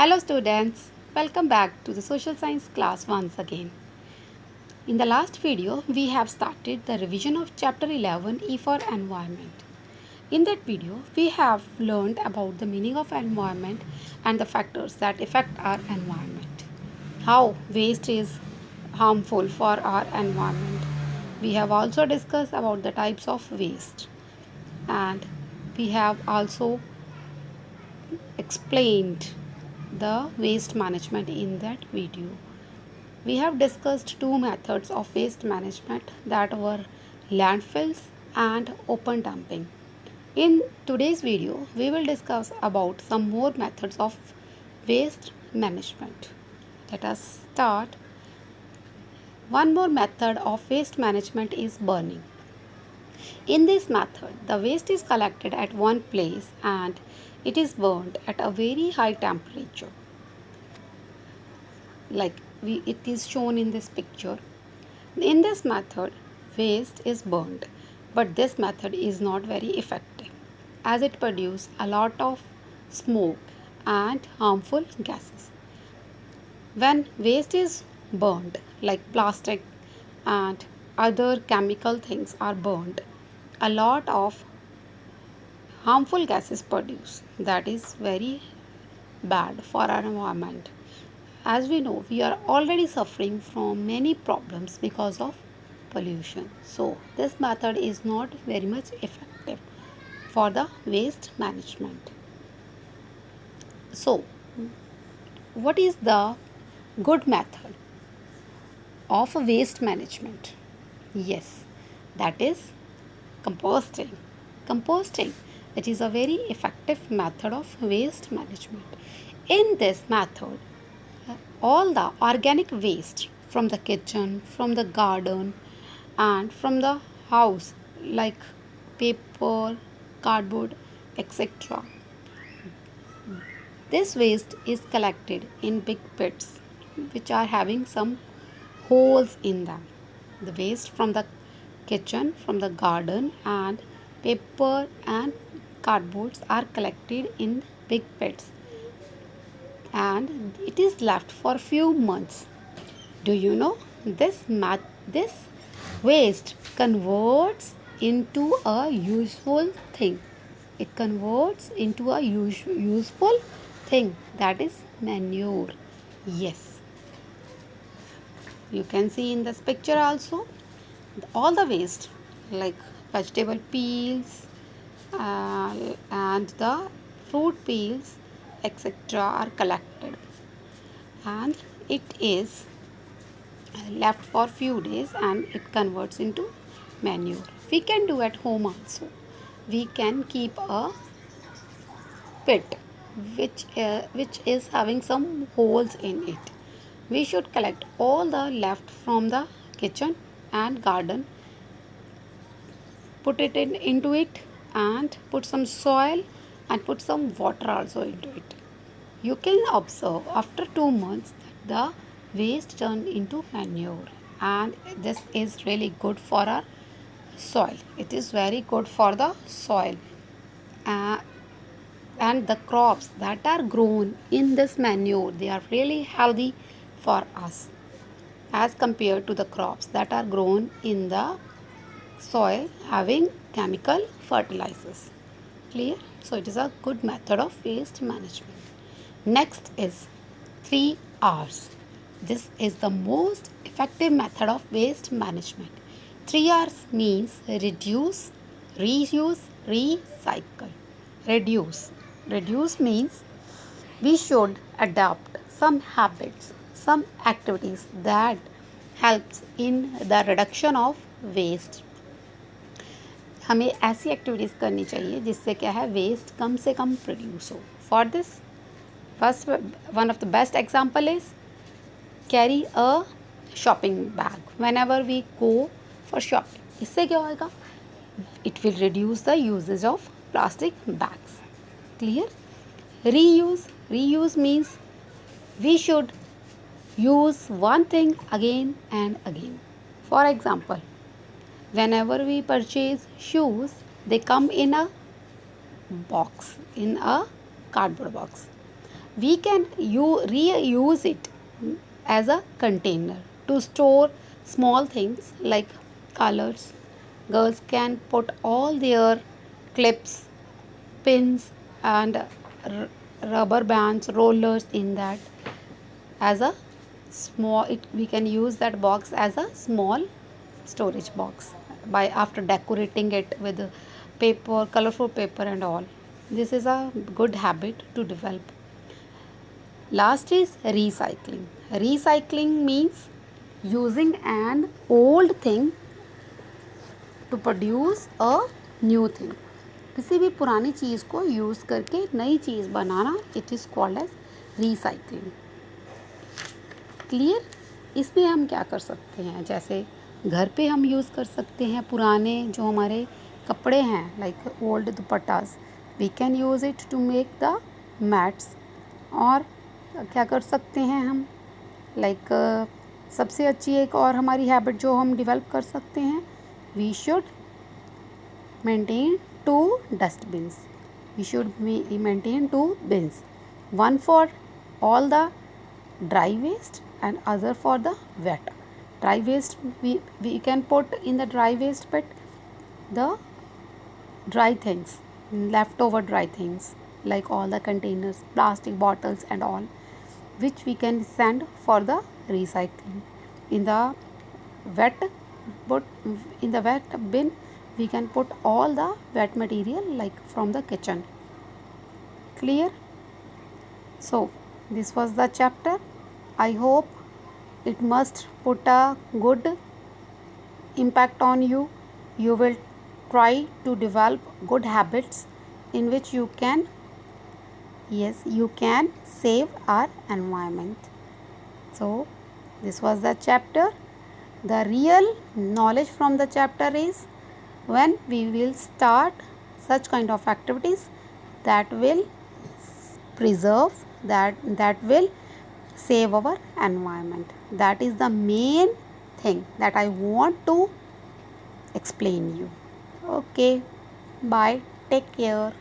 Hello students, welcome back to the social science class once again. In the last video, we have started the revision of chapter 11 E for environment. In that video, we have learned about the meaning of environment and the factors that affect our environment. How waste is harmful for our environment. We have also discussed about the types of waste and we have also explained the waste management in that video. We have discussed two methods of waste management that were landfills and open dumping. In today's video, we will discuss about some more methods of waste management. Let us start. One more method of waste management is burning. In this method, the waste is collected at one place and it is burned at a very high temperature. It is shown in this picture. In this method, waste is burned, but this method is not very effective as it produces a lot of smoke and harmful gases. When waste is burned, like plastic and other chemical things are burned, a lot of harmful gases produced. That is very bad for our environment. As we know, we are already suffering from many problems because of pollution. So, this method is not very much effective for the waste management. So, what is the good method of waste management? Yes, that is composting. Composting, it is a very effective method of waste management. In this method, all the organic waste from the kitchen, from the garden, and from the house, like paper, cardboard, etc. This waste is collected in big pits which are having some holes in them. The waste from the kitchen, from the garden, and paper and cardboards are collected in big pits and it is left for few months. Do you know this waste converts into a useful thing. It converts into a useful thing, that is manure. Yes, you can see in this picture also all the waste like vegetable peels and the fruit peels etc. are collected and it is left for few days and it converts into manure. We can do at home also. We can keep a pit which is having some holes in it. We should collect all the left from the kitchen and garden, put it into it and put some soil and put some water also into it. You can observe after 2 months that the waste turned into manure and this is really good for our soil. It is very good for the soil uh, and the crops that are grown in this manure, they are really healthy for us as compared to the crops that are grown in the soil having chemical fertilizers. Clear? So it is a good method of waste management. Next is 3 R's. This is the most effective method of waste management. 3 R's means reduce, reuse, recycle. Reduce. Reduce means we should adopt some habits, some activities that helps in the reduction of waste. हमें ऐसी activities करनी चाहिए जिससे क्या है waste कम से कम प्रोड्यूस हो. For this first one of the best example is carry a shopping bag whenever we go for shopping. इससे क्या होगा? It will reduce the usages of plastic bags. Clear? Reuse. Reuse means we should use one thing again and again. For example, whenever we purchase shoes, they come in a box, in a cardboard box. we can reuse it as a container to store small things like colors. Girls can put all their clips, pins, and rubber bands, rollers in that as a small. We can use that box as a small storage box by after decorating it with paper, colorful paper, and all. This is a good habit to develop. Last is recycling. Recycling means using an old thing to produce a new thing. किसी भी पुरानी चीज़ को use करके नई चीज़ बनाना, it is called as recycling. Clear. इसमें हम क्या कर सकते हैं, जैसे घर पे हम यूज़ कर सकते हैं पुराने जो हमारे कपड़े हैं like old dupattas, we can use it to make the mats. और क्या कर सकते हैं हम, लाइक सबसे अच्छी एक और हमारी हैबिट जो हम डेवलप कर सकते हैं, we should maintain 2 dustbins. We should maintain 2 bins, one for all the dry waste and other for the wet. Dry waste we can put in the dry waste pit the dry things, leftover dry things like all the containers, plastic bottles and all, which we can send for the recycling. In the wet wet bin we can put all the wet material like from the kitchen. Clear. So this was the chapter. I hope it must put a good impact on you. You will try to develop good habits in which you can save our environment. So this was the chapter. The real knowledge from the chapter is when we will start such kind of activities that will preserve, that will save our environment. That is the main thing that I want to explain you. Okay, bye, take care.